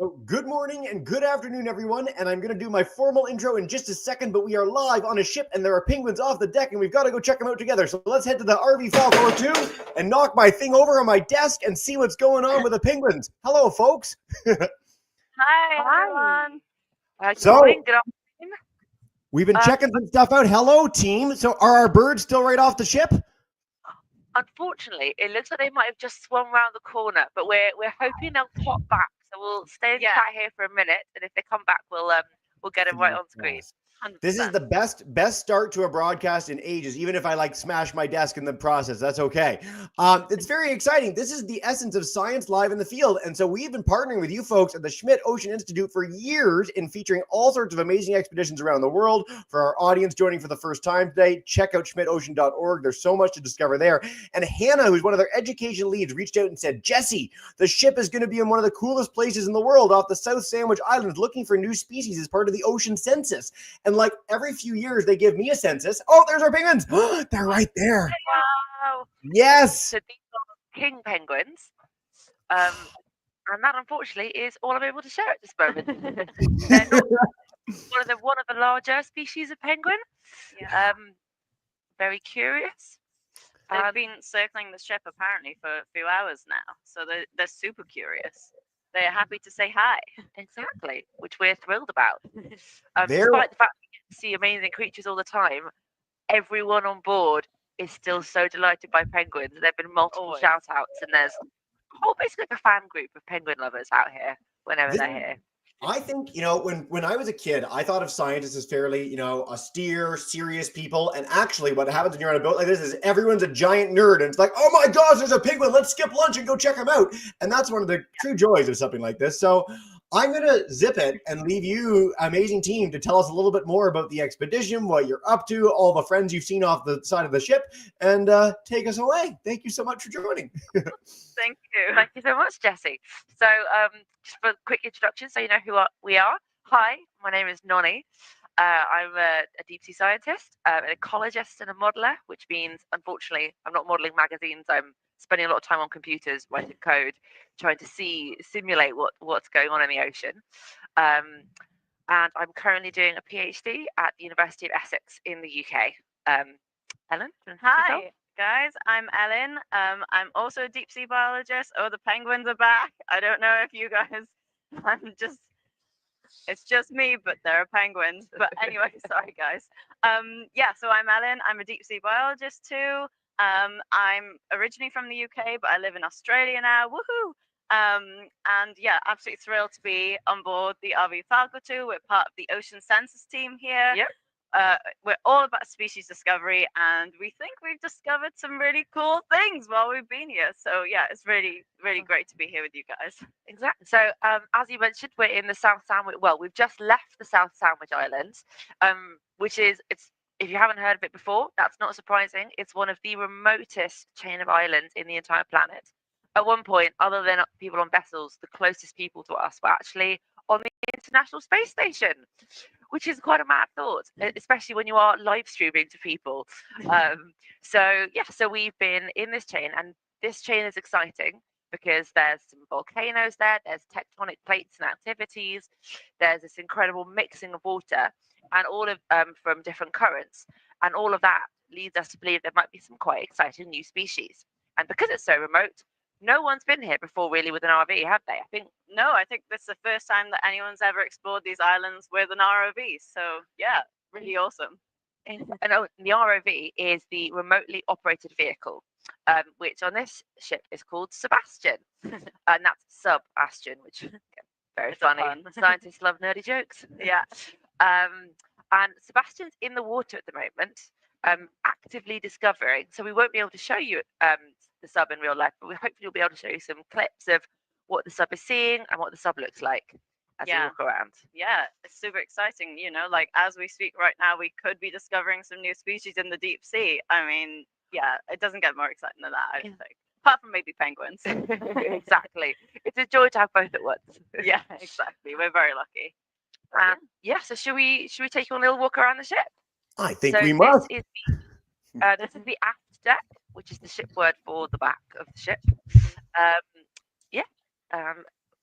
So good morning and good afternoon, everyone. And I'm going to do my formal intro in just a second, but we are live on a ship and there are penguins off the deck and we've got to go check them out together. So let's head to the RV Falkor 2 and knock my thing over on my desk and see what's going on with the penguins. Hello, folks. Hi, everyone. So- Good morning, good afternoon. We've been checking some stuff out. Hello, team. So are our birds still right off the ship? Unfortunately, it looks like they might have just swum around the corner, but we're hoping they'll pop back. So we'll stay and chat here for a minute, and if they come back, we'll get them right on screen. 100%. This is the best start to a broadcast in ages, even if I like smash my desk in the process. That's okay. It's very exciting. This is the essence of science live in the field. And so we've been partnering with you folks at the Schmidt Ocean Institute for years in featuring all sorts of amazing expeditions around the world. For our audience joining for the first time today, check out schmidtocean.org. There's so much to discover there. And Hannah, who's one of their education leads, reached out and said, Jesse, the ship is going to be in one of the coolest places in the world off the South Sandwich Islands looking for new species as part of the ocean census. And like every few years, they give me a census. Oh, there's our penguins. They're right there. Wow. Yes. So these are king penguins. And that, unfortunately, is all I'm able to share at this moment. They're not one of the larger species of penguin. Yeah. Very curious. They've been circling the ship apparently for a few hours now, so they're super curious. They're happy to say hi. Exactly, which we're thrilled about. They're- Despite the fact that we get to see amazing creatures all the time, everyone on board is still so delighted by penguins. There have been multiple Always. shout outs, and there's basically like a fan group of penguin lovers out here whenever they're here. I think, when I was a kid, I thought of scientists as fairly, austere, serious people. And actually what happens when you're on a boat like this is everyone's a giant nerd. And it's like, oh my gosh, there's a penguin. Let's skip lunch and go check him out. And that's one of the true joys of something like this. So I'm going to zip it and leave you, amazing team, to tell us a little bit more about the expedition, what you're up to, all the friends you've seen off the side of the ship, and take us away. Thank you so much for joining. Thank you. Thank you so much, Jessie. So just for a quick introduction, so you know who we are. Hi, my name is Nonny. I'm a deep sea scientist, an ecologist and a modeler, which means, unfortunately, I'm not modeling magazines. I'm spending a lot of time on computers writing code, trying to simulate what's going on in the ocean. And I'm currently doing a PhD at the University of Essex in the UK. Ellen, do you want to introduce yourself? Hi, guys. I'm Ellen. I'm also a deep sea biologist. Oh, the penguins are back. I don't know if you guys. It's just me, but there are penguins. But anyway, sorry guys. So I'm Ellen. I'm a deep sea biologist too. I'm originally from the UK, but I live in Australia now. Woohoo! And yeah, absolutely thrilled to be on board the RV Falkor 2. We're part of the Ocean Census team here. Yep. We're all about species discovery, and we think we've discovered some really cool things while we've been here. So yeah, it's really, really great to be here with you guys. Exactly. So, as you mentioned, we're in the South Sandwich. Well, we've just left the South Sandwich Islands, which is if you haven't heard of it before, that's not surprising. It's one of the remotest chain of islands in the entire planet. At one point, other than people on vessels, the closest people to us were actually on the International Space Station, which is quite a mad thought, especially when you are live streaming to people. So we've been in this chain, and this chain is exciting because there's some volcanoes there, there's tectonic plates and activities, there's this incredible mixing of water, and all of from different currents, and all of that leads us to believe there might be some quite exciting new species. And because it's so remote, no one's been here before really with an RV, have they? I think this is the first time that anyone's ever explored these islands with an ROV. So yeah, really awesome. And the ROV is the remotely operated vehicle, which on this ship is called Sebastian, and that's Sub-Astion, which very funny. Scientists love nerdy jokes. Yeah. And Sebastian's in the water at the moment, actively discovering. So we won't be able to show you the sub in real life, but hopefully we'll be able to show you some clips of what the sub is seeing and what the sub looks like as we walk around. Yeah, it's super exciting. Like as we speak right now, we could be discovering some new species in the deep sea. I mean, yeah, it doesn't get more exciting than that, I think. Apart from maybe penguins. Exactly. It's a joy to have both at once. Yeah, exactly. We're very lucky. So should we take you on a little walk around the ship? I think we must. This is the aft deck, which is the ship word for the back of the ship.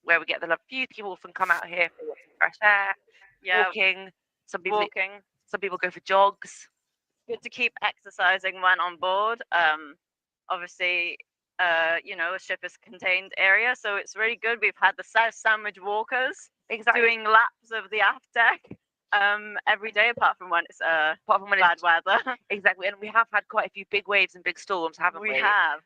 where we get the love. Few people often come out here for some fresh air, Yeah, walking. Some people walking. go for jogs. Good to keep exercising when on board. Obviously, you know, a ship is a contained area, so it's really good. We've had the South Sandwich walkers doing laps of the aft deck every day, apart from when it's bad weather. Exactly, and we have had quite a few big waves and big storms, haven't we? We have.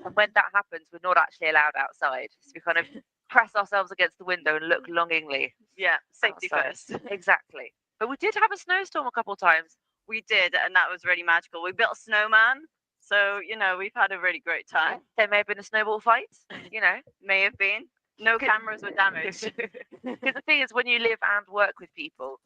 And when that happens, we're not actually allowed outside. So we kind of press ourselves against the window and look longingly. Yeah, safety outside. first. Exactly. But we did have a snowstorm a couple of times. We did, and that was really magical. We built a snowman, so you know we've had a really great time. There may have been a snowball fight. You know, May have been. No cameras were damaged. Because the thing is, when you live and work with people,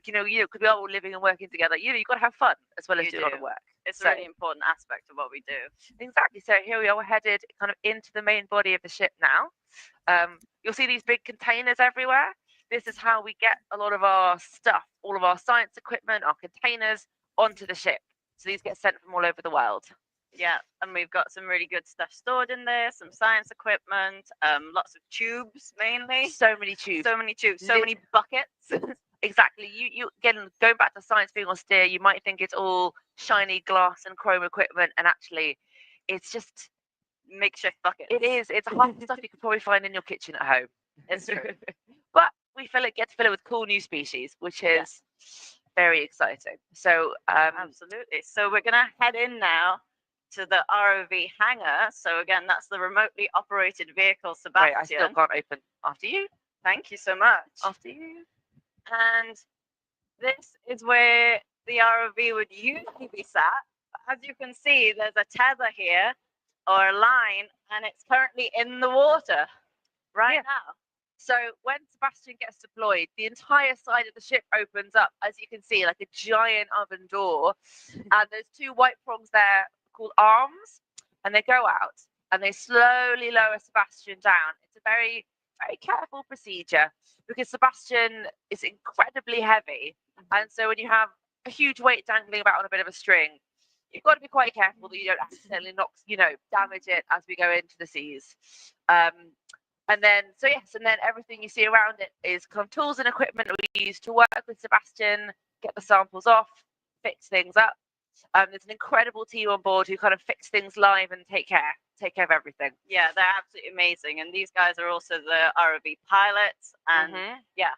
you know, because we're all living and working together, you know, you've got to have fun as well as do a lot of work. It's a really important aspect of what we do. Exactly. So here we are, we're headed kind of into the main body of the ship now. You'll see these big containers everywhere. This is how we get a lot of our stuff, all of our science equipment, our containers onto the ship. So these get sent from all over the world. Yeah, and we've got some really good stuff stored in there, some science equipment, lots of tubes mainly. So many tubes. So many buckets. Exactly. You again, going back to science being austere, you might think it's all shiny glass and chrome equipment, and actually it's just makeshift buckets. It is. It's half the stuff you could probably find in your kitchen at home. It's true. But we get to fill it with cool new species, which is very exciting. So absolutely. So we're gonna head in now to the ROV hangar. So again, that's the remotely operated vehicle, Sebastian. Right, I still can't open. After you. Thank you so much. After you. And this is where the ROV would usually be sat. As you can see, there's a tether here or a line, and it's currently in the water right now. So when Sebastian gets deployed, the entire side of the ship opens up, as you can see, like a giant oven door. And there's two white prongs there called arms, and they go out and they slowly lower Sebastian down. It's a very, very careful procedure because Sebastian is incredibly heavy. And so when you have a huge weight dangling about on a bit of a string, you've got to be quite careful that you don't accidentally damage it as we go into the seas. And then everything you see around it is kind of tools and equipment that we use to work with Sebastian, get the samples off, fix things up. There's an incredible team on board who kind of fix things live and take care of everything. Yeah, they're absolutely amazing. And these guys are also the ROV pilots. And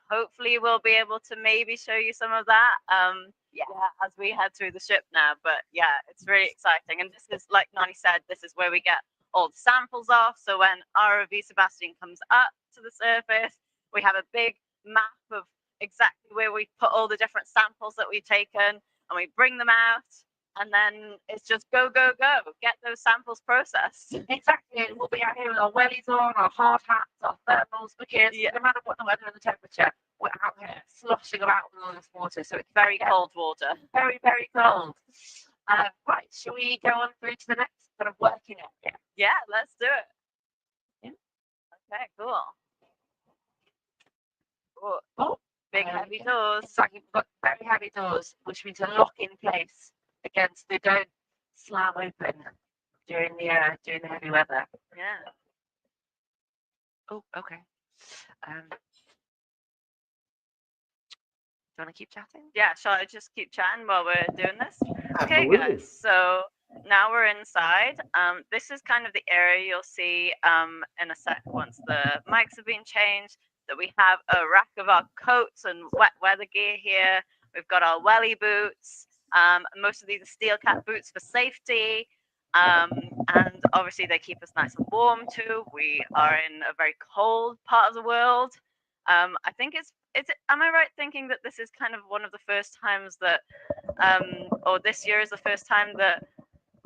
hopefully we'll be able to maybe show you some of that. As we head through the ship now. But yeah, it's really exciting. And this is, like Nani said, this is where we get all the samples off. So when ROV Sebastian comes up to the surface, we have a big map of exactly where we put all the different samples that we've taken, and we bring them out, and then it's just go, get those samples processed. Exactly. We'll be out here with our wellies on, our hard hats, our thermals, because no matter what the weather and the temperature, we're out here sloshing about with all this water. So it's very cold water. Very, very cold. Right, shall we go on through to the next kind of working area? Yeah, let's do it. Yeah. Okay, cool. Oh, big heavy doors. Exactly, we've got very heavy doors, which means to lock in place against they don't slam open during the heavy weather. Yeah. Oh, okay. Do you want to keep chatting? Yeah, shall I just keep chatting while we're doing this? Absolutely. Okay, guys. So now we're inside. This is kind of the area you'll see in a sec once the mics have been changed. That we have a rack of our coats and wet weather gear here. We've got our welly boots. Most of these are steel cap boots for safety. And obviously they keep us nice and warm too. We are in a very cold part of the world. I think am I right thinking that this is kind of one of the first times that, or this year is the first time that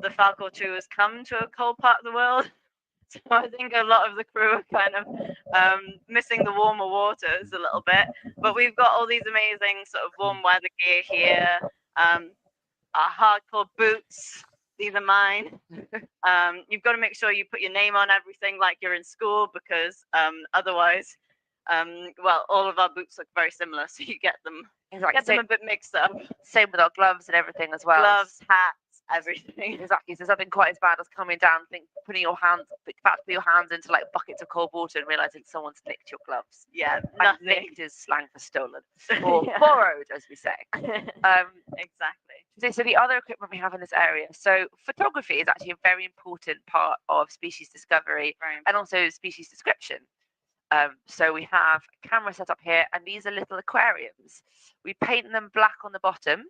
the Falkor 2 has come to a cold part of the world? So I think a lot of the crew are kind of missing the warmer waters a little bit. But we've got all these amazing sort of warm weather gear here. Our hardcore boots. These are mine. You've got to make sure you put your name on everything like you're in school, because otherwise, all of our boots look very similar. So you get them a bit mixed up. Same with our gloves and everything as well. Gloves, hats, everything. Exactly. So something quite as bad as coming down, putting your hands into like buckets of cold water and realizing someone's nicked your gloves. Yeah, And nothing. nicked is slang for stolen or Yeah. borrowed, as we say. Exactly. So the other equipment we have in this area. So photography is actually a very important part of species discovery and also species description. So we have a camera set up here, and these are little aquariums. We paint them black on the bottom,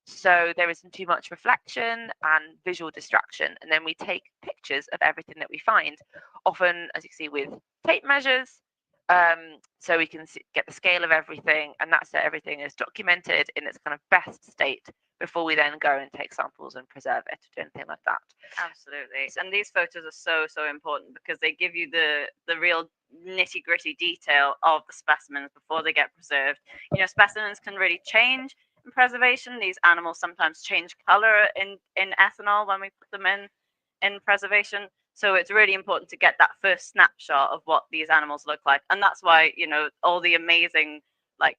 so there isn't too much reflection and visual distraction. And then we take pictures of everything that we find, often, as you can see, with tape measures, so we can get the scale of everything, and that's so everything is documented in its kind of best state before we then go and take samples and preserve it, do anything like that. Absolutely. And these photos are so important because they give you the real nitty-gritty detail of the specimens before they get preserved. You know, specimens can really change in preservation. These animals sometimes change color in ethanol when we put them in preservation. So it's really important to get that first snapshot of what these animals look like. And that's why, you know, all the amazing like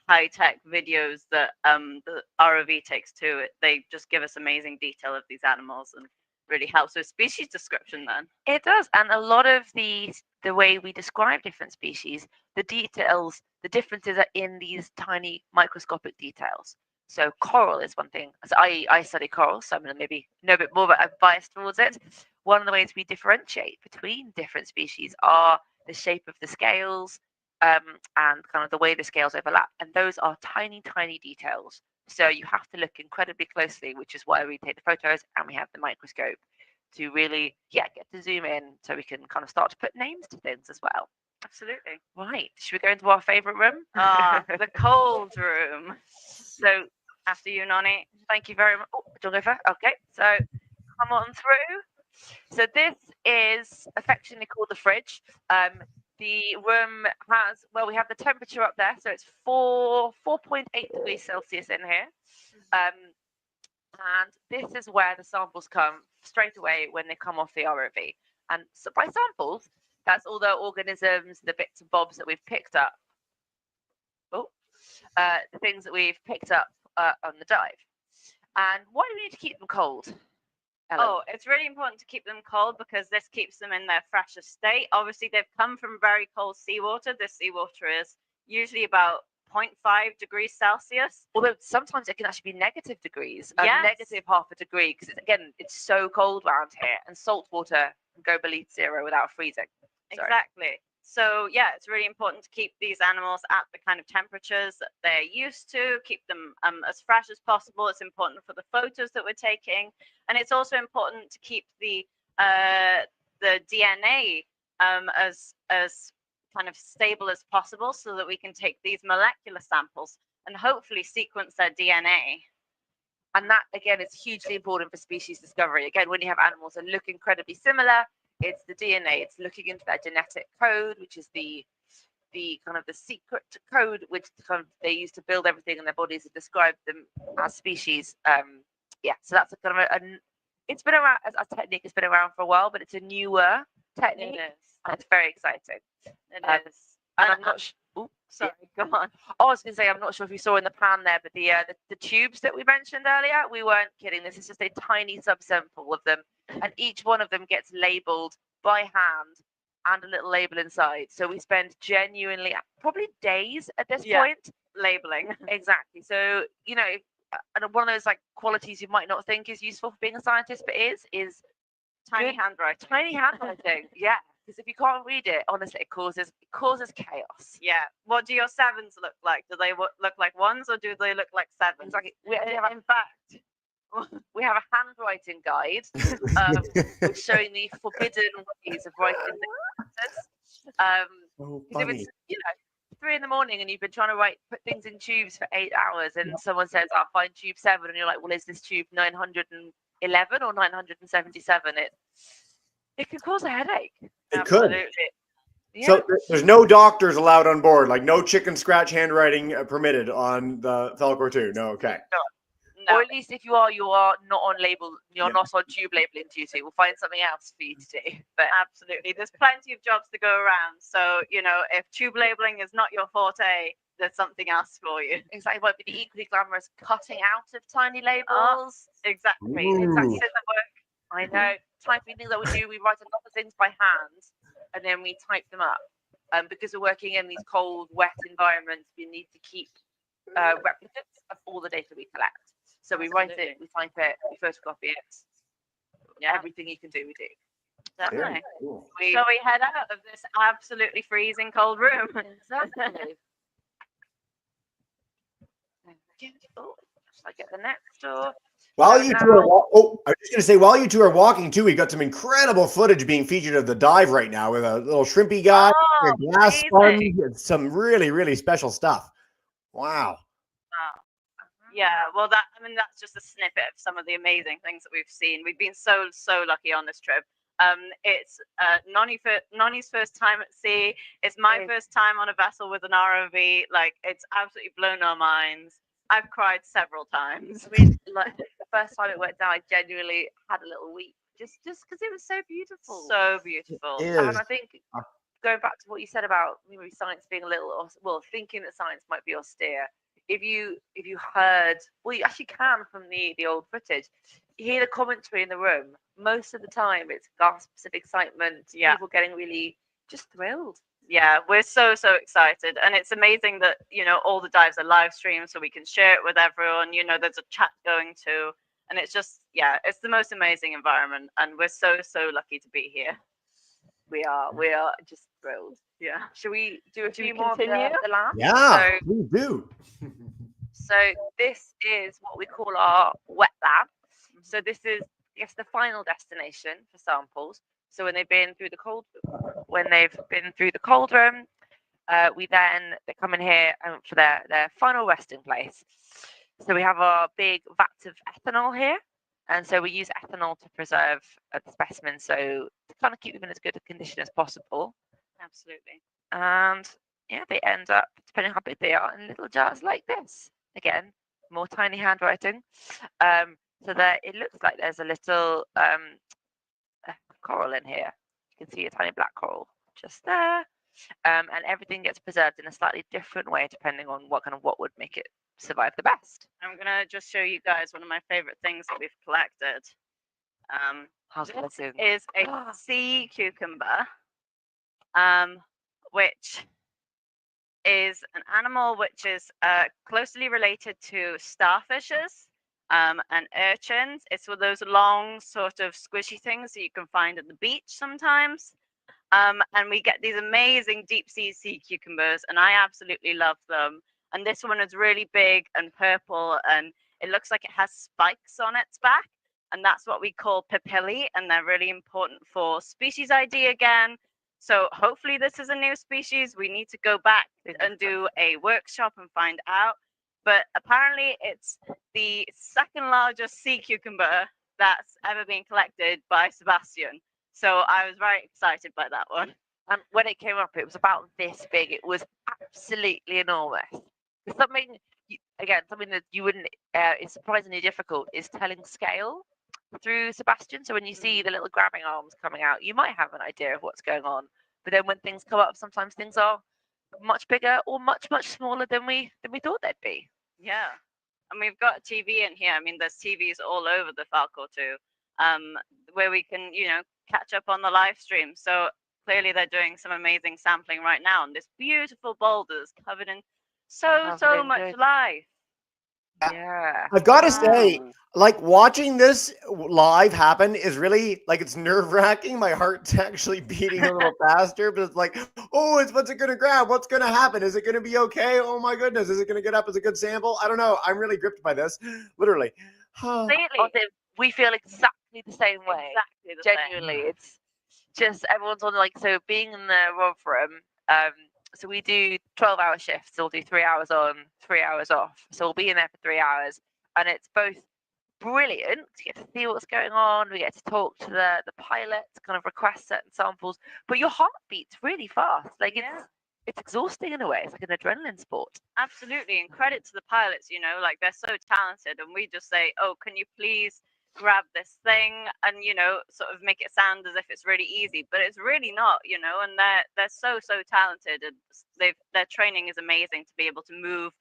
high-tech videos that the ROV takes too, they just give us amazing detail of these animals and really helps with species description then. It does. And a lot of the way we describe different species, the details, the differences are in these tiny microscopic details. So coral is one thing. So I study coral, so I'm going to maybe know a bit more, but I'm biased towards it. One of the ways we differentiate between different species are the shape of the scales, and kind of the way the scales overlap. And those are tiny, tiny details. So you have to look incredibly closely, which is why we take the photos and we have the microscope to really, get to zoom in so we can kind of start to put names to things as well. Absolutely. Right. Should we go into our favourite room? The cold room. So after you, Noni. Thank you very much. Oh, do you want to go first? Okay. So come on through. So this is affectionately called the fridge. The room has, we have the temperature up there, so it's 4.8 degrees Celsius in here. And this is where the samples come straight away when they come off the ROV. And so by samples, that's all the organisms, the bits and bobs that we've picked up. The things that we've picked up on the dive. And why do we need to keep them cold? Ellen? Oh, it's really important to keep them cold because this keeps them in their freshest state. Obviously, they've come from very cold seawater. This seawater is usually about 0.5 degrees Celsius. Although sometimes it can actually be negative degrees, Yes. negative half a degree, because it's so cold around here, and salt water can go beneath zero without freezing. Sorry. Exactly. So yeah, it's really important to keep these animals at the kind of temperatures that they're used to, keep them as fresh as possible. It's important for the photos that we're taking, and it's also important to keep the DNA as kind of stable as possible so that we can take these molecular samples and hopefully sequence their DNA. And that, again, is hugely important for species discovery. Again, when you have animals that look incredibly similar, it's the DNA. It's looking into their genetic code, which is the kind of the secret code, which kind of they use to build everything in their bodies and describe them as species. So that's a kind of it's been around as a technique. It's been around for a while, but it's a newer technique. It is. And it's very exciting. It is. And I'm not sorry, go on. I was going to say, I'm not sure if you saw in the pan there, but the tubes that we mentioned earlier, we weren't kidding. This is just a tiny subsample of them, and each one of them gets labelled by hand and a little label inside. So we spend genuinely probably days at this point labeling. Exactly. So, and one of those like qualities you might not think is useful for being a scientist, but is tiny handwriting. Tiny handwriting. Yeah. Because if you can't read it, honestly, it causes chaos. Yeah. What do your sevens look like? Do they look like ones or do they look like sevens? Exactly. In fact, we have a handwriting guide showing the forbidden ways of writing the letters. If it's 3 a.m. and you've been trying to put things in tubes for 8 hours, and someone says, "I'll find tube 7," and you're like, "Well, is this tube 911 or 977?" It can cause a headache. It could. Yeah. So there's no doctors allowed on board, like no chicken scratch handwriting permitted on the Falkor 2. No, okay. No. Or at least if you are not on label, you're not on tube labeling duty. We'll find something else for you to do. But absolutely, there's plenty of jobs to go around. So if tube labeling is not your forte, there's something else for you. Exactly, might be the equally glamorous cutting out of tiny labels. Exactly. Ooh. Exactly. I know. Typing things that we do, we write a lot of things by hand, and then we type them up. Because we're working in these cold, wet environments, we need to keep replicates of all the data we collect. So we write it, we type it, we photocopy it. Yeah, Everything you can do, we do. definitely. Very cool. Shall we head out of this absolutely freezing cold room? Exactly. Oh, shall I get the next door? While So you now- two are, I was just going to say, while you two are walking too, we got some incredible footage being featured of the dive right now with a little shrimpy guy, Oh, a glass amazing. sponge, and some really, really special stuff. Wow. Yeah, well, that's just a snippet of some of the amazing things that we've seen. We've been so lucky on this trip. It's Nonny's first time at sea. It's my first time on a vessel with an ROV. Like, it's absolutely blown our minds. I've cried several times. I mean, like the first time it went down, I genuinely had a little weep, just because it was so beautiful. So beautiful. It And is. I think going back to what you said about maybe science being a little, well, thinking that science might be austere. If you heard, well, you actually can from the old footage, you hear the commentary in the room. Most of the time, it's gasps of excitement. Yeah. People getting really just thrilled. Yeah, we're so excited, and it's amazing that all the dives are live streamed, so we can share it with everyone. There's a chat going too, and it's just it's the most amazing environment, and we're so lucky to be here. We are just thrilled. Yeah. Should we do a Should few we more of continue? the lab? Yeah, please do. So this is what we call our wet lab. So this is, I guess, the final destination for samples. So when they've been through the cold room, they come in here for their final resting place. So we have our big vats of ethanol here, and so we use ethanol to preserve the specimens, so to kind of keep them in as good a condition as possible. Absolutely. And yeah, they end up, depending on how big they are, in little jars like this. Again, more tiny handwriting. So that it looks like there's a little coral in here. You can see a tiny black coral just there. And everything gets preserved in a slightly different way depending on what would make it survive the best. I'm gonna just show you guys one of my favorite things that we've collected. This is a sea cucumber, which is an animal which is closely related to starfishes and urchins. It's one of those long sort of squishy things that you can find at the beach sometimes. And we get these amazing deep sea cucumbers, and I absolutely love them. And this one is really big and purple, and it looks like it has spikes on its back, and that's what we call papillae, and they're really important for species ID again. So hopefully this is a new species. We need to go back and do a workshop and find out. But apparently it's the second largest sea cucumber that's ever been collected by Sebastian. So I was very excited by that one. And when it came up, it was about this big. It was absolutely enormous. Something that you wouldn't is surprisingly difficult is telling scale through Sebastian. So when you see the little grabbing arms coming out, you might have an idea of what's going on. But then when things come up, sometimes things are much bigger or much smaller than we thought they'd be. Yeah. And we've got TV in here. I mean, there's TVs all over the Falkor too, where we can, catch up on the live stream. So clearly they're doing some amazing sampling right now, and this beautiful boulders covered in so much life. Yeah. I've got to say, like, watching this live happen is really, like, it's nerve-wracking. My heart's actually beating a little faster, but it's like, oh, what's it going to grab? What's going to happen? Is it going to be okay? Oh my goodness. Is it going to get up as a good sample? I don't know. I'm really gripped by this, literally. We feel exactly the same way. Exactly the Genuinely, same. it's just everyone's on so being in the ROV room. So we do 12-hour shifts. So we'll do 3 hours on, 3 hours off. So we'll be in there for 3 hours, and it's both brilliant to get to see what's going on. We get to talk to the pilot, kind of request certain samples, but your heart beats really fast. Like it's exhausting in a way. It's like an adrenaline sport. Absolutely, and credit to the pilots. Like they're so talented, and we just say, oh, can you please grab this thing and, you know, sort of make it sound as if it's really easy, but it's really not, you know, and they're so talented, and their training is amazing to be able to move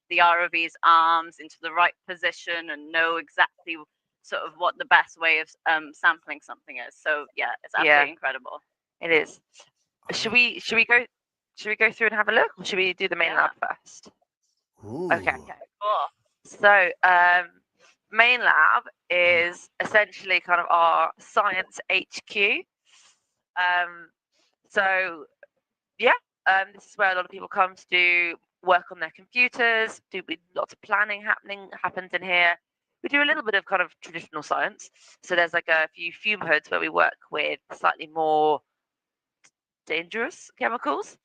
the ROV's arms into the right position and know exactly sort of what the best way of sampling something is. So yeah, it's absolutely incredible. It is. Should we go through and have a look, or should we do the main lab first? Ooh. Okay. Cool. So main lab is essentially kind of our science HQ. So yeah, this is where a lot of people come to do work on their computers. Lots of planning happens in here. We do a little bit of kind of traditional science. So there's like a few fume hoods where we work with slightly more dangerous chemicals,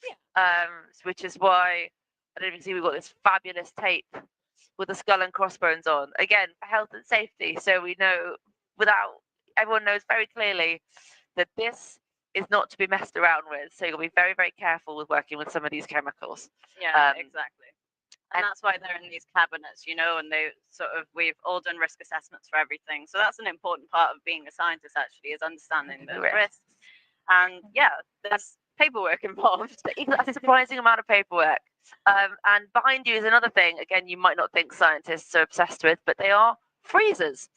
which is why I don't even see we've got this fabulous tape with the skull and crossbones on, again for health and safety, so we know everyone knows very clearly that this is not to be messed around with, so you'll be very, very careful with working with some of these chemicals. Exactly. And that's why they're in these cabinets, you know, and we've all done risk assessments for everything. So that's an important part of being a scientist, actually, is understanding the risks. And yeah, there's paperwork involved. That's a surprising amount of paperwork. And behind you is another thing, again, you might not think scientists are obsessed with, but they are freezers.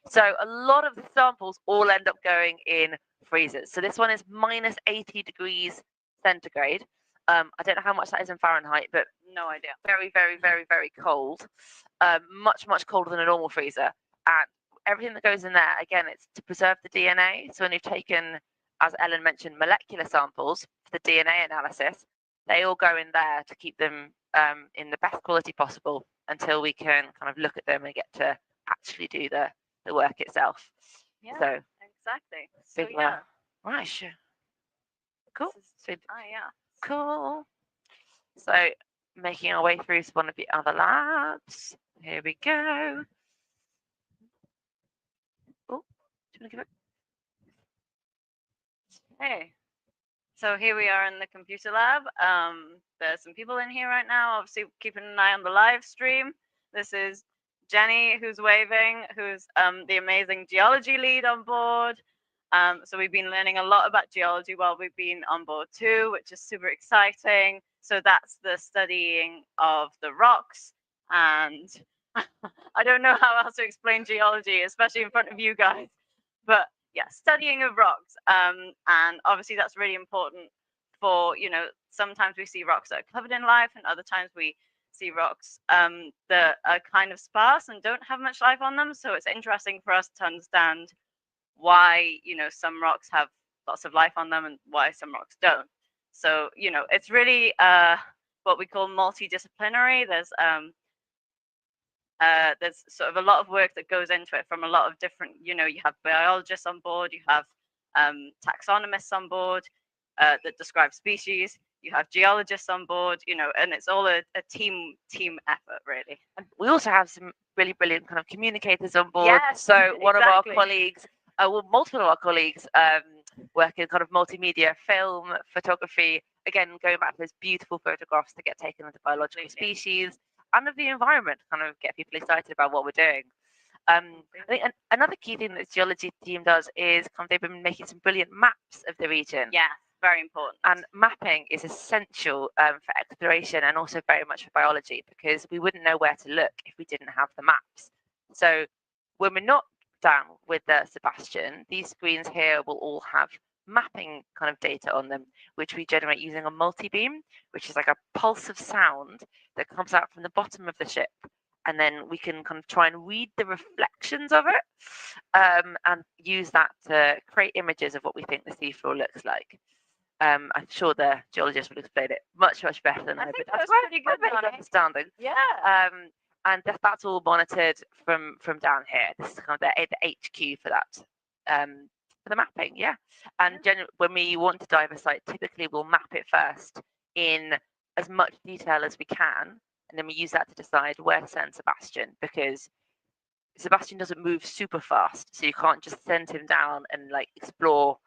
So a lot of the samples all end up going in freezers. So this one is minus 80 degrees centigrade. I don't know how much that is in Fahrenheit, but no idea. Very, very, very, very cold. Much, much colder than a normal freezer. And everything that goes in there, again, it's to preserve the DNA. So when you've taken, as Ellen mentioned, molecular samples for the DNA analysis, they all go in there to keep them in the best quality possible until we can kind of look at them and get to actually do the work itself. Yeah, so exactly. So yeah. Right, sure. Cool. Yeah. Cool. So making our way through to one of the other labs. Here we go. Oh, do you want to give it? Hey. So here we are in the computer lab. There's some people in here right now, obviously keeping an eye on the live stream. This is Jenny, who's waving, who's the amazing geology lead on board. So we've been learning a lot about geology while we've been on board too, which is super exciting. So that's the studying of the rocks. And I don't know how else to explain geology, especially in front of you guys. But yeah, studying of rocks. And obviously that's really important for, you know, sometimes we see rocks that are covered in life, and other times we see rocks that are kind of sparse and don't have much life on them. So it's interesting for us to understand why, you know, some rocks have lots of life on them and why some rocks don't. So, you know, it's really what we call multidisciplinary. There's sort of a lot of work that goes into it from a lot of different, you know, you have biologists on board, you have taxonomists on board that describe species, you have geologists on board, you know, and it's all a team effort, really. And we also have some really brilliant kind of communicators on board. Yes, so one of our exactly. colleagues, multiple of our colleagues work in kind of multimedia, film, photography, again, going back to those beautiful photographs that get taken of the biological species and of the environment, kind of get people excited about what we're doing. I think another key thing that the geology team does is they've been making some brilliant maps of the region. Yeah, very important. And mapping is essential for exploration and also very much for biology, because we wouldn't know where to look if we didn't have the maps. So when we're not down with the Sebastian, these screens here will all have mapping kind of data on them, which we generate using a multi-beam, which is like a pulse of sound that comes out from the bottom of the ship. And then we can kind of try and read the reflections of it and use that to create images of what we think the seafloor looks like. I'm sure the geologist would explain it much, much better than I, but that's pretty good understanding. Yeah. And that's all monitored from down here. This is kind of the HQ for that, for the mapping, yeah. And when we want to dive a site, typically we'll map it first in as much detail as we can, and then we use that to decide where to send Sebastian, because Sebastian doesn't move super fast, so you can't just send him down and like explore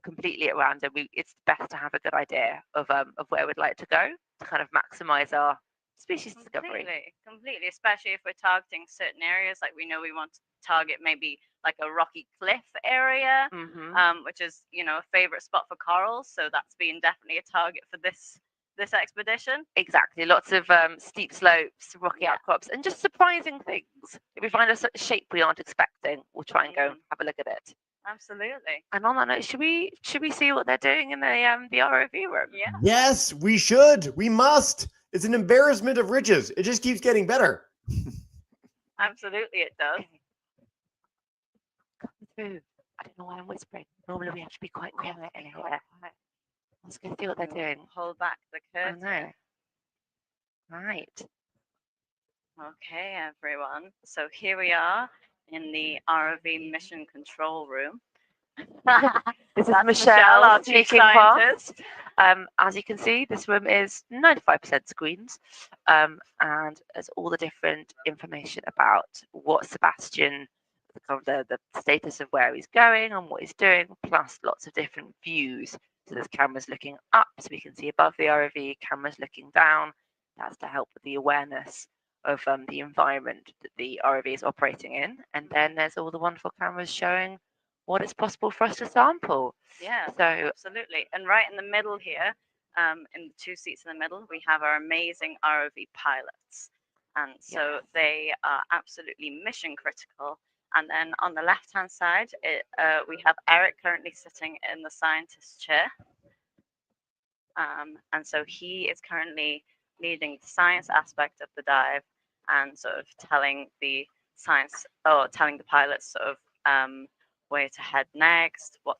completely at random. It's best to have a good idea of where we'd like to go to kind of maximize our species discovery. Completely, especially if we're targeting certain areas. Like we know we want to target maybe like a rocky cliff area, which is, you know, a favorite spot for corals. So that's been definitely a target for this expedition. Exactly, lots of steep slopes, rocky outcrops, and just surprising things. If we find a shape we aren't expecting, we'll try and go have a look at it. Absolutely. And on that note, should we see what they're doing in the ROV room? Yeah. Yes, we should. We must. It's an embarrassment of riches. It just keeps getting better. Absolutely, it does. Come through. I don't know why I'm whispering. Normally we have to be quite quiet in here. Let's go see what they're doing. Hold back the curtain. I know. Right. Okay, everyone. So here we are in the ROV mission control room. This is That's Michelle, our chief speaking scientist. As you can see, this room is 95% screens, and there's all the different information about what Sebastian, the status of where he's going and what he's doing, plus lots of different views. So there's cameras looking up, so we can see above the ROV, cameras looking down. That's to help with the awareness of the environment that the ROV is operating in. And then there's all the wonderful cameras showing what it's possible for us to sample. Yeah, so absolutely. And right in the middle here, in the two seats in the middle, we have our amazing ROV pilots. And so they are absolutely mission critical. And then on the left-hand side, we have Eric currently sitting in the scientist chair. And so he is currently leading the science aspect of the dive and sort of telling the pilots sort of where to head next, what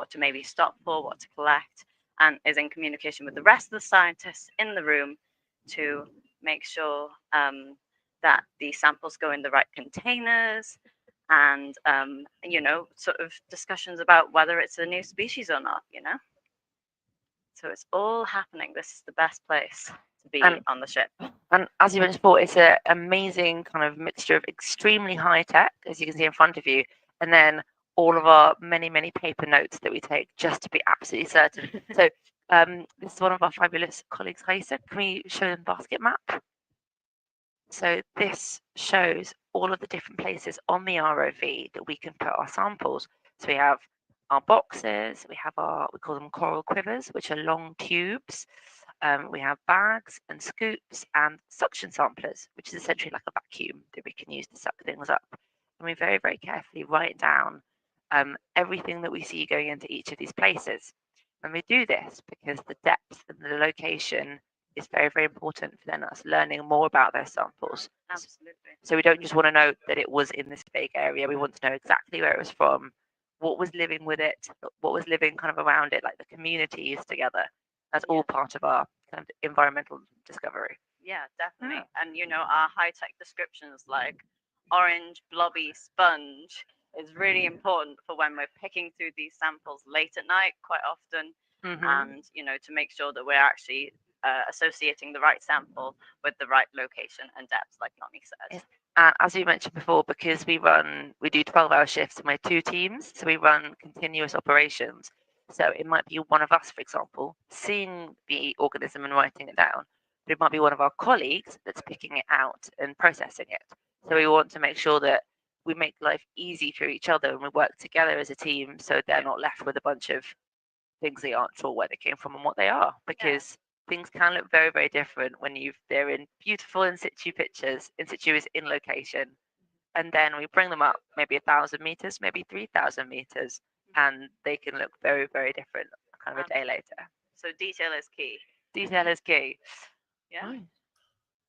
to maybe stop for, what to collect, and is in communication with the rest of the scientists in the room to make sure that the samples go in the right containers, and you know, sort of discussions about whether it's a new species or not, you know. So it's all happening. This is the best place to be on the ship. And as you mentioned before, it's an amazing kind of mixture of extremely high tech, as you can see in front of you, and then all of our many paper notes that we take just to be absolutely certain. So this is one of our fabulous colleagues, Raisa. Can we show them the basket map? So this shows all of the different places on the ROV that we can put our samples. So we have our boxes, we call them coral quivers, which are long tubes. We have bags and scoops and suction samplers, which is essentially like a vacuum that we can use to suck things up. And we very carefully write down everything that we see going into each of these places. And we do this because the depth and the location is very important for then us learning more about those samples. Absolutely. So we don't just want to know that it was in this big area. We want to know exactly where it was from, what was living with it, what was living kind of around it, like the communities together. That's all part of our kind of environmental discovery. Yeah, definitely. And you know, our high-tech descriptions like orange blobby sponge is really important for when we're picking through these samples late at night quite often, and you know, to make sure that we're actually associating the right sample with the right location and depth, like Nani said. As you mentioned before, because we do 12-hour shifts and we're two teams, so we run continuous operations. So it might be one of us, for example, seeing the organism and writing it down, but it might be one of our colleagues that's picking it out and processing it. So we want to make sure that we make life easy for each other and we work together as a team, so they're not left with a bunch of things they aren't sure where they came from and what they are, because things can look very different when they're in beautiful in situ pictures. In situ is in location, and then we bring them up maybe 1,000 meters, maybe 3,000 meters, and they can look very different kind of a day later. So detail is key. Detail is key. Yeah.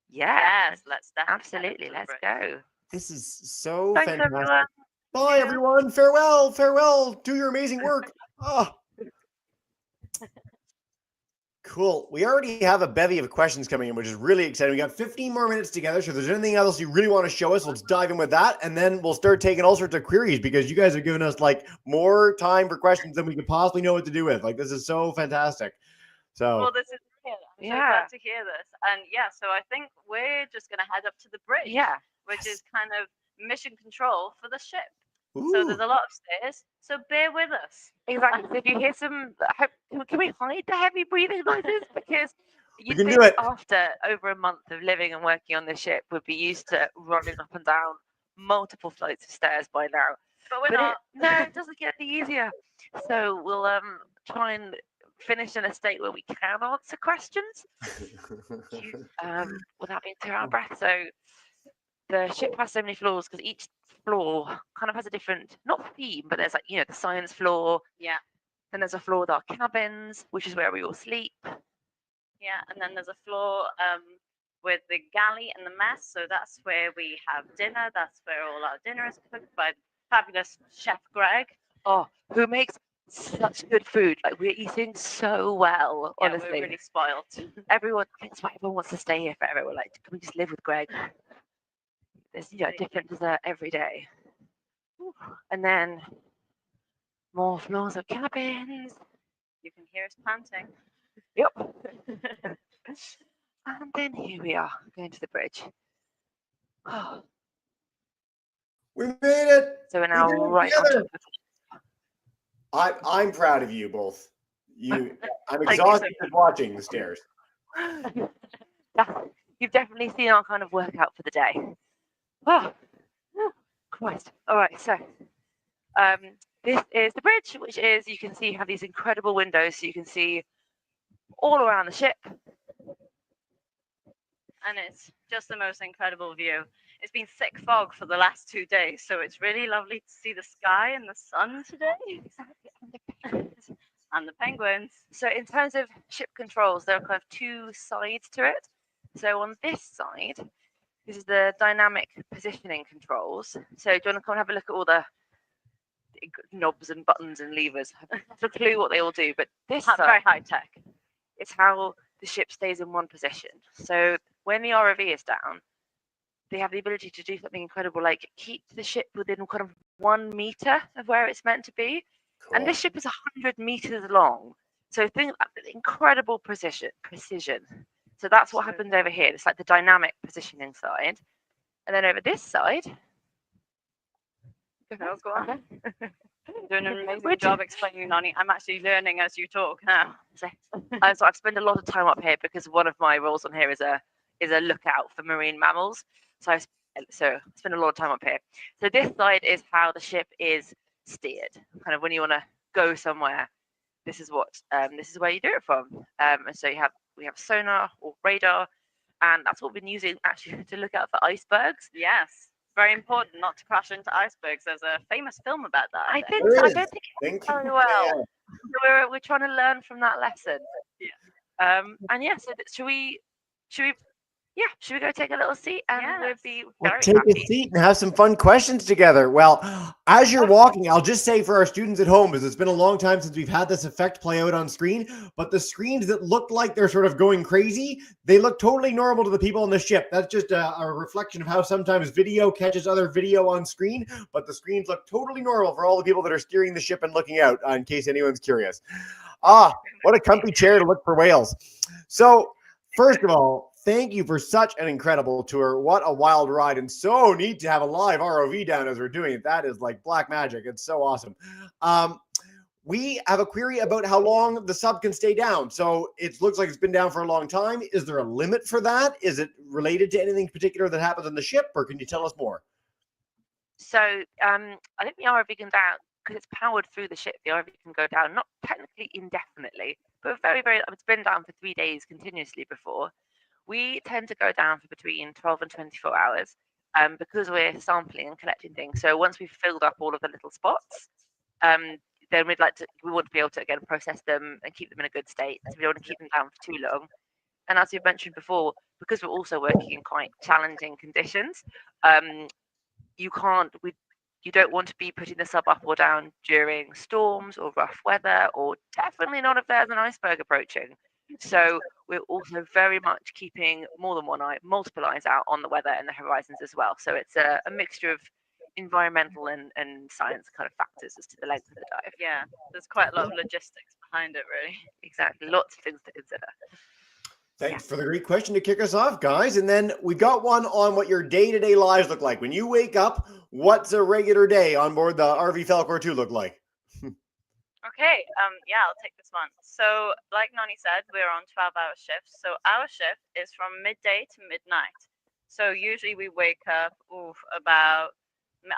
Yes, let's definitely absolutely. Let's go. This is so Thanks, fantastic. everyone. Bye, everyone. Farewell. Do your amazing work. Oh. Cool. We already have a bevy of questions coming in, which is really exciting. We got 15 more minutes together. So if there's anything else you really want to show us, let's dive in with that. And then we'll start taking all sorts of queries, because you guys are giving us like more time for questions than we could possibly know what to do with. Like, this is so fantastic. So, well, this is brilliant. I'm so glad to hear this. And so I think we're just going to head up to the bridge, which is kind of mission control for the ship. ooh. So there's a lot of stairs, so bear with us. Exactly. So if you hear some, can we hide the heavy breathing noises? Because You'd can do think it. after over a month of living and working on the ship, would be used to running up and down multiple flights of stairs by now. But we're But not. no, it doesn't get any easier. So we'll try and finish in a state where we can answer questions without being too out of breath. So the ship has so many floors because each floor kind of has a different, not theme, but there's like, you know, the science floor. Yeah. Then there's a floor with our cabins, which is where we all sleep. Yeah, and then there's a floor with the galley and the mess. So that's where we have dinner. That's where all our dinner is cooked by fabulous Chef Greg. Oh, who makes such good food. Like, we're eating so well, Yeah, honestly. we're really spoiled. Everyone, that's why everyone wants to stay here forever. We're like, can we just live with Greg? There's, you know, different dessert every day. And then more floors of cabins. You can hear us panting. Yep. And then here we are, going to the bridge. Oh, We made it. so we're now did it right on together. top of I'm proud of you both. I'm Thank you exhausted just watching the stairs. You've definitely seen our kind of workout for the day. Oh, Christ. All right, so this is the bridge, which is, you can see, have these incredible windows, so you can see all around the ship. And it's just the most incredible view. It's been thick fog for the last 2 days, so it's really lovely to see the sky and the sun today. Exactly. And the penguins. So in terms of ship controls, there are kind of two sides to it. So on this side, this is the dynamic positioning controls. So do you want to come and have a look at all the knobs and buttons and levers? I have no clue what they all do, but this Very side high tech. is how the ship stays in one position. So when the ROV is down, they have the ability to do something incredible, like keep the ship within kind of 1 meter of where it's meant to be. Cool. And this ship is 100 meters long. So think about the incredible precision. So that's what happens over here. It's like the dynamic positioning side. And then over this side. No, go on. Doing an amazing Which- job explaining, Nani. I'm actually learning as you talk now. So I've spent a lot of time up here because one of my roles on here is a lookout for marine mammals. So I spend a lot of time up here. So this side is how the ship is steered. Kind of when you want to go somewhere, this is where you do it from. And so we have sonar or radar, and that's what we've been using actually to look out for icebergs. Yes. Very important not to crash into icebergs. There's a famous film about that. I think. think There I is. don't think Thank it's you. very well. Yeah. So we're trying to learn from that lesson. Yeah. And yeah, so should we go take a little seat and we'll Yes. be We'll very take happy. a seat and have some fun questions together. Well, as you're walking, I'll just say for our students at home, because it's been a long time since we've had this effect play out on screen, but the screens that look like they're sort of going crazy, they look totally normal to the people on the ship. That's just a reflection of how sometimes video catches other video on screen, but the screens look totally normal for all the people that are steering the ship and looking out, in case anyone's curious. What a comfy chair to look for whales. So, first of all, thank you for such an incredible tour. What a wild ride, and so neat to have a live ROV down as we're doing it. That is like black magic. It's so awesome. We have a query about how long the sub can stay down. So it looks like it's been down for a long time. Is there a limit for that? Is it related to anything particular that happens on the ship, or can you tell us more? So I think the ROV can down, because it's powered through the ship, the ROV can go down, not technically indefinitely, but it's been down for 3 days continuously before. We tend to go down for between 12 and 24 hours because we're sampling and collecting things. So once we've filled up all of the little spots, then we want to be able to again process them and keep them in a good state. So we don't want to keep them down for too long. And as you've mentioned before, because we're also working in quite challenging conditions, you don't want to be putting the sub up or down during storms or rough weather, or definitely not if there's an iceberg approaching. So we're also very much keeping multiple eyes out on the weather and the horizons as well. So it's a mixture of environmental and science kind of factors as to the length of the dive. Yeah, there's quite a lot of logistics behind it, really. Exactly, lots of things to consider. Thanks for the great question to kick us off, guys. And then we got one on what your day-to-day lives look like. When you wake up, what's a regular day on board the RV Falkor 2 look like? Okay, yeah, I'll take this one. So, like Nani said, we're on 12-hour shifts. So, our shift is from midday to midnight. So, usually we wake up about,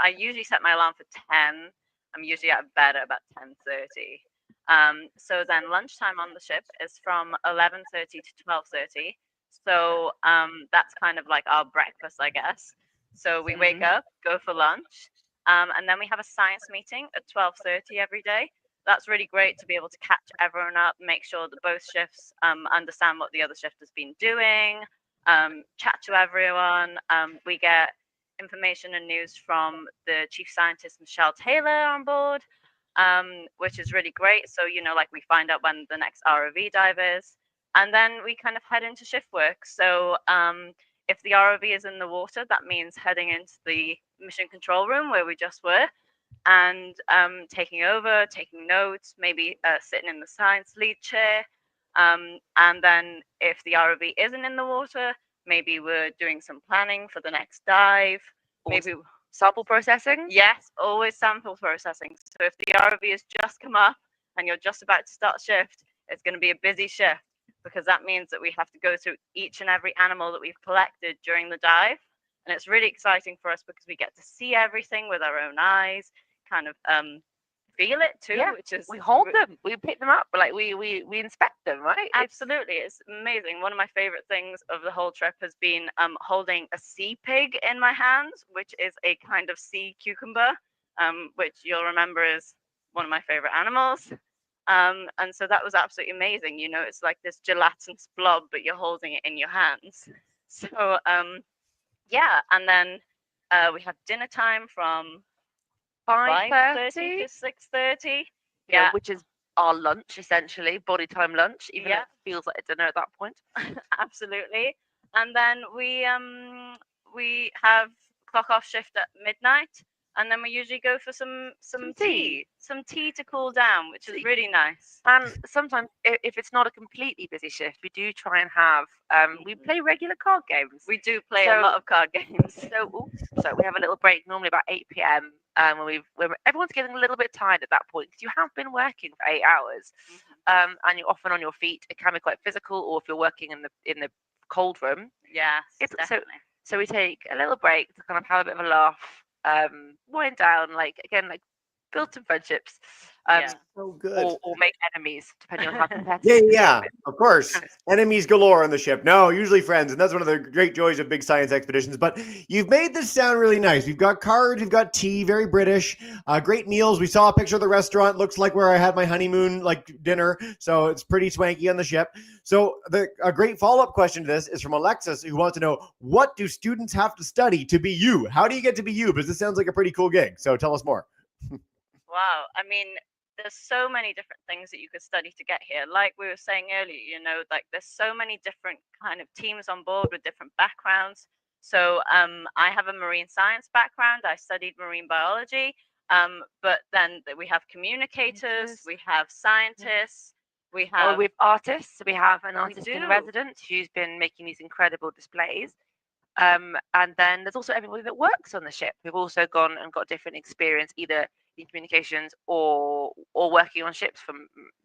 I usually set my alarm for 10. I'm usually out of bed at about 10:30. So then lunchtime on the ship is from 11:30 to 12:30. So, that's kind of like our breakfast, I guess. So we wake up, go for lunch, and then we have a science meeting at 12:30 every day. That's really great to be able to catch everyone up, make sure that both shifts understand what the other shift has been doing, chat to everyone. We get information and news from the chief scientist, Michelle Taylor, on board, which is really great. So, like we find out when the next ROV dive is, and then we kind of head into shift work. So, if the ROV is in the water, that means heading into the mission control room where we just were, and taking over, taking notes, maybe sitting in the science lead chair. And then if the ROV isn't in the water, maybe we're doing some planning for the next dive. Maybe sample processing. Yes, always sample processing. So if the ROV has just come up and you're just about to start shift, it's going to be a busy shift, because that means that we have to go through each and every animal that we've collected during the dive. And it's really exciting for us because we get to see everything with our own eyes, kind of feel it too, Yeah, which is we hold them, we pick them up, like we inspect them, right? Absolutely, it's amazing. One of my favorite things of the whole trip has been holding a sea pig in my hands, which is a kind of sea cucumber, which you'll remember is one of my favorite animals. And so that was absolutely amazing. It's like this gelatinous blob, but you're holding it in your hands. So yeah, and then we have dinner time from 5:30 to 6:30. Yeah, which is our lunch, essentially, body time lunch, even though Yeah. it feels like a dinner at that point. Absolutely. And then we have clock off shift at midnight, and then we usually go for some tea, some tea to cool down, which is really nice. And sometimes, if it's not a completely busy shift, we do try and have we play regular card games. We do play a lot of card games. So we have a little break, normally about 8 p.m. When everyone's getting a little bit tired at that point, because you have been working for 8 hours, and you're often on your feet. It can be quite physical, or if you're working in the cold room. Yes, definitely. So we take a little break to kind of have a bit of a laugh, wind down, like build some friendships, so good. or make enemies, depending on how competitive. Yeah, of course. Enemies galore on the ship. No, usually friends, and that's one of the great joys of big science expeditions. But you've made this sound really nice. We've got cards, we've got tea, very British, great meals. We saw a picture of the restaurant. Looks like where I had my honeymoon dinner, so it's pretty swanky on the ship. So a great follow-up question to this is from Alexis, who wants to know, what do students have to study to be you? How do you get to be you? Because this sounds like a pretty cool gig. So tell us more. Wow. I mean, there's so many different things that you could study to get here. Like we were saying earlier, like there's so many different kind of teams on board with different backgrounds. So I have a marine science background. I studied marine biology. But then we have communicators, we have scientists, we have artists. We have an artist in residence who's been making these incredible displays. And then there's also everybody that works on the ship. We've also gone and got different experience, either in communications or working on ships.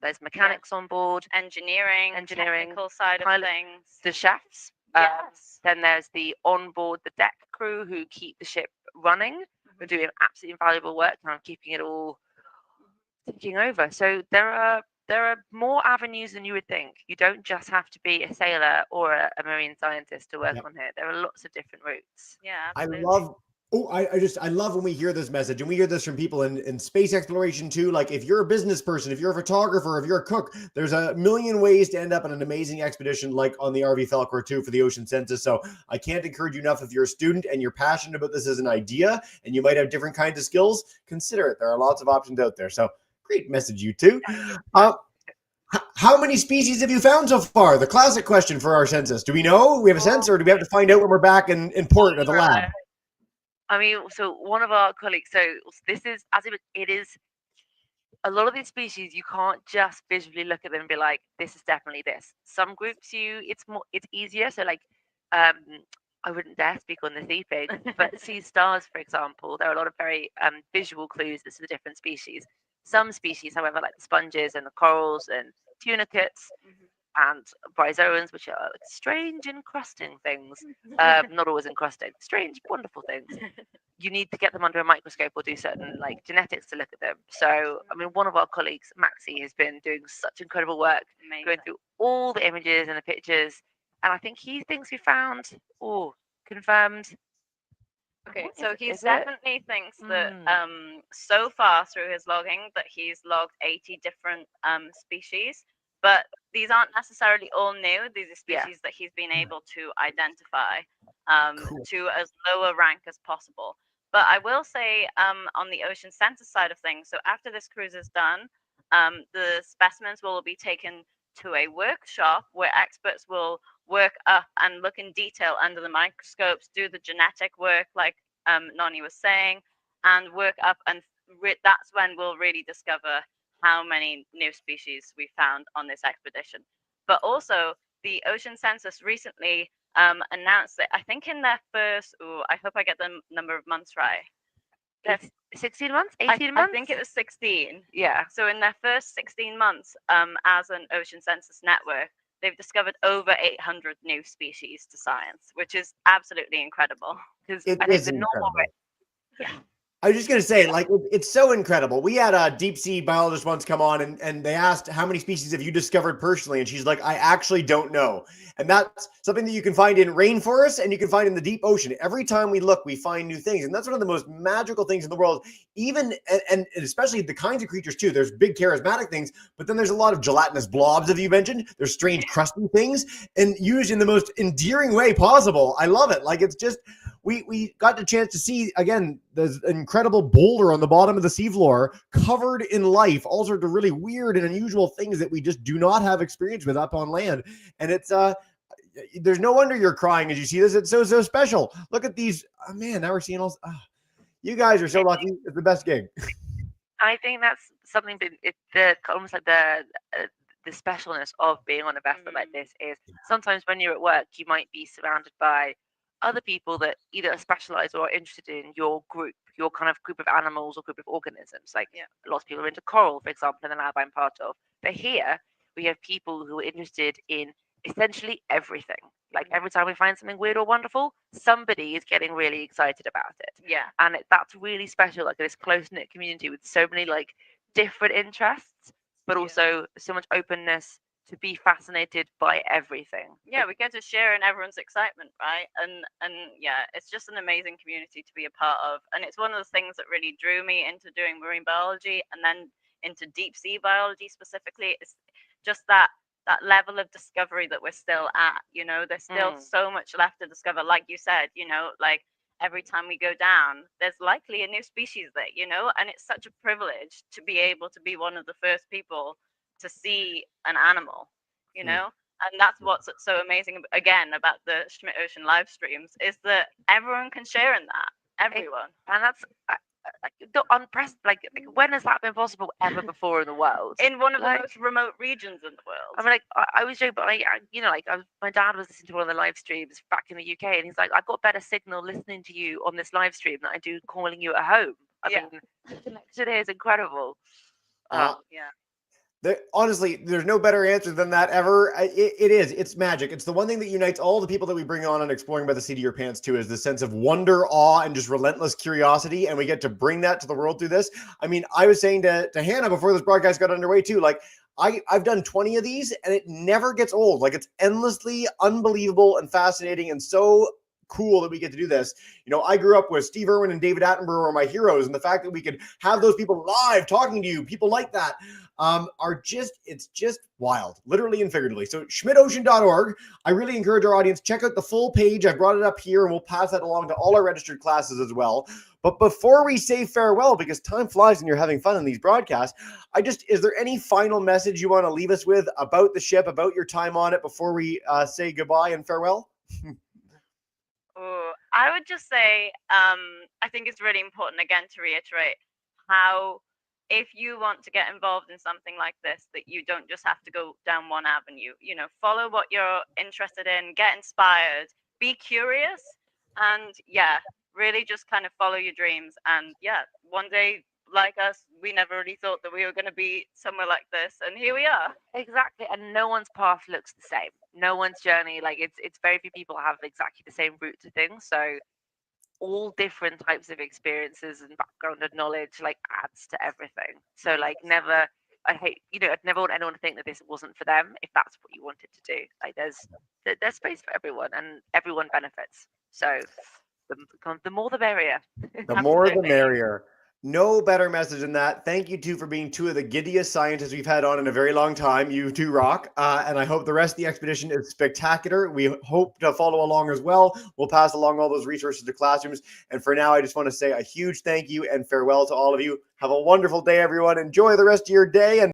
There's mechanics on board, engineering, technical side of things, the chefs. Yes. Then there's the onboard, the deck crew who keep the ship running. We're doing absolutely invaluable work and I'm keeping it all ticking over. So there are more avenues than you would think. You don't just have to be a sailor or a marine scientist to work on here. There are lots of different routes. Yeah, absolutely. I love when we hear this message, and we hear this from people in space exploration too. Like, if you're a business person, if you're a photographer, if you're a cook, there's a million ways to end up on an amazing expedition like on the RV Falkor 2 for the ocean census. So I can't encourage you enough. If you're a student and you're passionate about this as an idea and you might have different kinds of skills, consider it. There are lots of options out there. So great message, you two. How many species have you found so far? The classic question for our census. Do we know? We have a sense, or do we have to find out when we're back in port at the lab? I mean, so one of our colleagues, so this is, it is, a lot of these species, you can't just visually look at them and be like, this is definitely this. Some groups it's easier. So like, I wouldn't dare speak on the sea pig, but sea stars, for example, there are a lot of very visual clues as to the different species. Some species, however, like the sponges and the corals and tunicates and bryozoans, which are like strange encrusting things, not always encrusting, strange, wonderful things. You need to get them under a microscope or do certain like genetics to look at them. So, I mean, one of our colleagues, Maxie, has been doing such incredible work, going through all the images and the pictures, and I think he thinks we found, confirmed. Okay, What so is he it? definitely thinks that so far through his logging that he's logged 80 different species, but these aren't necessarily all new. These are species that he's been able to identify Cool. to as low a rank as possible. But I will say on the ocean census side of things, so after this cruise is done, the specimens will be taken to a workshop where experts will work up and look in detail under the microscopes, do the genetic work, like Noni was saying, and work up, and that's when we'll really discover how many new species we found on this expedition. But also, the Ocean Census recently announced that I think in their first, I hope I get the number of months right. 16 months, 18 months. I think it was 16. Yeah. So in their first 16 months, as an Ocean Census network, they've discovered over 800 new species to science, which is absolutely incredible. Because It I think is the normal incredible. rate. I was just going to say, like, it's so incredible. We had a deep sea biologist once come on and they asked, how many species have you discovered personally? And she's like, I actually don't know. And that's something that you can find in rainforests and you can find in the deep ocean. Every time we look, we find new things. And that's one of the most magical things in the world, even, and especially the kinds of creatures too. There's big charismatic things, but then there's a lot of gelatinous blobs, as you mentioned. There's strange crusty things and used in the most endearing way possible. I love it. Like, it's just, we got the chance to see, again, this incredible boulder on the bottom of the seafloor covered in life, all sorts of really weird and unusual things that we just do not have experience with up on land. And it's, there's no wonder you're crying as you see this. It's so special. Look at these. Oh, man, now we're seeing all. You guys are so lucky. It's the best gig. I think that's something that almost like the specialness of being on a vessel like this is sometimes when you're at work, you might be surrounded by other people that either are specialized or are interested in your group, your kind of group of animals or group of organisms. Like lots of people are into coral, for example, in the lab I'm part of. But here we have people who are interested in essentially everything. Like every time we find something weird or wonderful, somebody is getting really excited about it. Yeah. And that's really special, like this close-knit community with so many like different interests, but also so much openness to be fascinated by everything. Yeah, we get to share in everyone's excitement, right? And yeah, it's just an amazing community to be a part of. And it's one of the things that really drew me into doing marine biology and then into deep sea biology specifically. It's just that level of discovery that we're still at, there's still so much left to discover. Like you said, like every time we go down, there's likely a new species there, and it's such a privilege to be able to be one of the first people to see an animal, and that's what's so amazing again about the Schmidt Ocean live streams is that everyone can share in that, everyone. And that's unprecedented. Like when has that been possible ever before in the world? In one of the most remote regions in the world. I mean, like I was joking, but my dad was listening to one of the live streams back in the UK, and he's like, I've got better signal listening to you on this live stream than I do calling you at home. I mean, the connection here is incredible. Honestly, there's no better answer than that ever. It's magic. It's the one thing that unites all the people that we bring on Exploring by the Seat of Your Pants too, is the sense of wonder, awe, and just relentless curiosity. And we get to bring that to the world through this. I mean, I was saying to Hannah before this broadcast got underway too, like I've done 20 of these and it never gets old. Like it's endlessly unbelievable and fascinating and so cool that we get to do this. I grew up with Steve Irwin and David Attenborough are my heroes, and the fact that we could have those people live talking to you, people like that, it's just wild, literally and figuratively. So schmidtocean.org. I really encourage our audience, check out the full page. I brought it up here and we'll pass that along to all our registered classes as well. But before we say farewell, because time flies and you're having fun in these broadcasts, is there any final message you want to leave us with about the ship, about your time on it before we say goodbye and farewell? I would just say, I think it's really important, again, to reiterate how if you want to get involved in something like this, that you don't just have to go down one avenue, follow what you're interested in, get inspired, be curious, and really just kind of follow your dreams. And one day like us, we never really thought that we were going to be somewhere like this, and here we are. Exactly, and no one's path looks the same. No one's journey, like it's very few people have exactly the same route to things. So all different types of experiences and background and knowledge like adds to everything. So like never, I'd never want anyone to think that this wasn't for them if that's what you wanted to do. Like there's space for everyone and everyone benefits. So the more the merrier. The more the Absolutely. merrier. No better message than that. Thank you two for being two of the giddiest scientists we've had on in a very long time. You two rock. And I hope the rest of the expedition is spectacular. We hope to follow along as well. We'll pass along all those resources to classrooms. And for now, I just want to say a huge thank you and farewell to all of you. Have a wonderful day, everyone. Enjoy the rest of your day. And